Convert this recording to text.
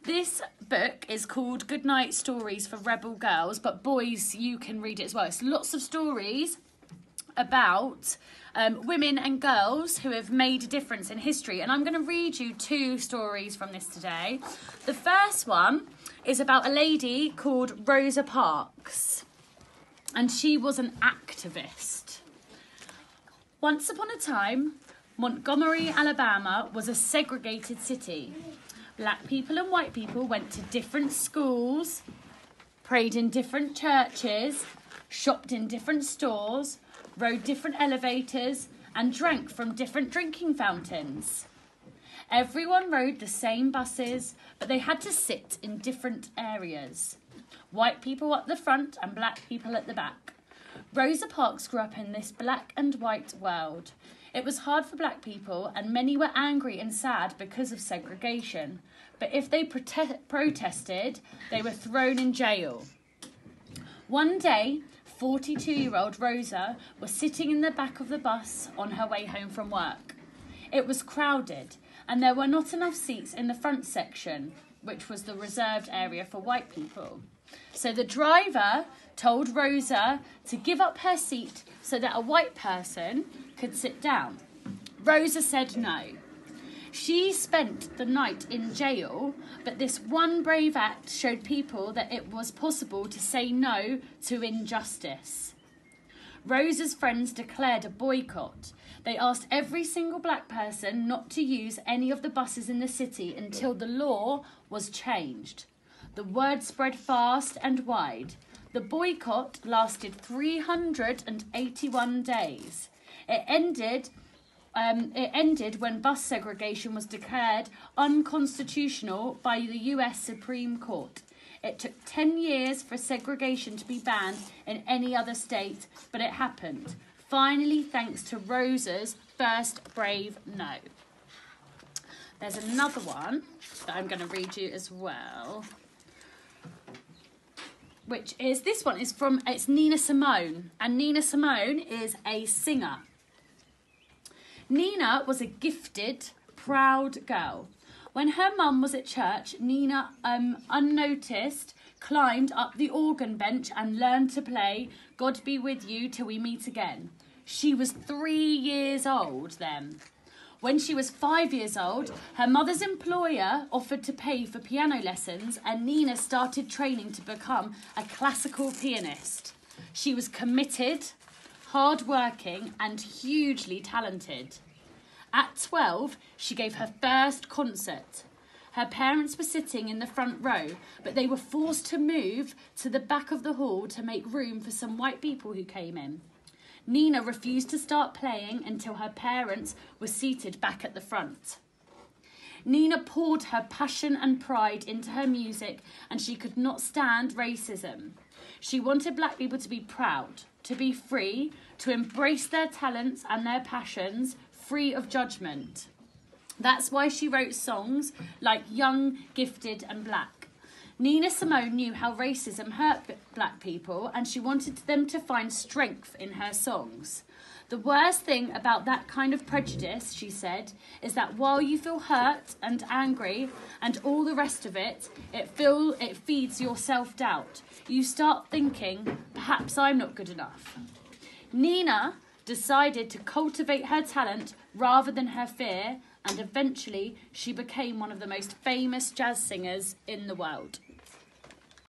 This book is called Goodnight Stories for Rebel Girls, but boys, you can read it as well. It's lots of stories about women and girls who have made a difference in history. And I'm going to read you 2 stories from this today. The first one is about a lady called Rosa Parks, and she was an activist. Once upon a time, Montgomery, Alabama was a segregated city. Black people and white people went to different schools, prayed in different churches, shopped in different stores, rode different elevators, and drank from different drinking fountains. Everyone rode the same buses, but they had to sit in different areas. White people at the front and black people at the back. Rosa Parks grew up in this black and white world. It was hard for black people, and many were angry and sad because of segregation. But if they protested, they were thrown in jail. One day, 42-year-old Rosa was sitting in the back of the bus on her way home from work. It was crowded, and there were not enough seats in the front section, which was the reserved area for white people. So the driver told Rosa to give up her seat so that a white person could sit down. Rosa said no. She spent the night in jail, but this one brave act showed people that it was possible to say no to injustice. Rosa's friends declared a boycott. They asked every single black person not to use any of the buses in the city until the law was changed. The word spread fast and wide. The boycott lasted 381 days. It ended when bus segregation was declared unconstitutional by the US Supreme Court. It took 10 years for segregation to be banned in any other state, but it happened. Finally, thanks to Rosa's first brave no. There's another one that I'm going to read you as well, which is, this one is from, it's Nina Simone, and Nina Simone is a singer. Nina was a gifted, proud girl. When her mum was at church, Nina, unnoticed, climbed up the organ bench and learned to play God Be With You Till We Meet Again. She was 3 years old then. When she was 5 years old, her mother's employer offered to pay for piano lessons, and Nina started training to become a classical pianist. She was committed, hard-working, and hugely talented. At 12, she gave her first concert. Her parents were sitting in the front row, but they were forced to move to the back of the hall to make room for some white people who came in. Nina refused to start playing until her parents were seated back at the front. Nina poured her passion and pride into her music, and she could not stand racism. She wanted black people to be proud, to be free, to embrace their talents and their passions, free of judgment. That's why she wrote songs like Young, Gifted and Black. Nina Simone knew how racism hurt black people, and she wanted them to find strength in her songs. The worst thing about that kind of prejudice, she said, is that while you feel hurt and angry and all the rest of it, it feeds your self-doubt. You start thinking, perhaps I'm not good enough. Nina decided to cultivate her talent rather than her fear, and eventually she became one of the most famous jazz singers in the world.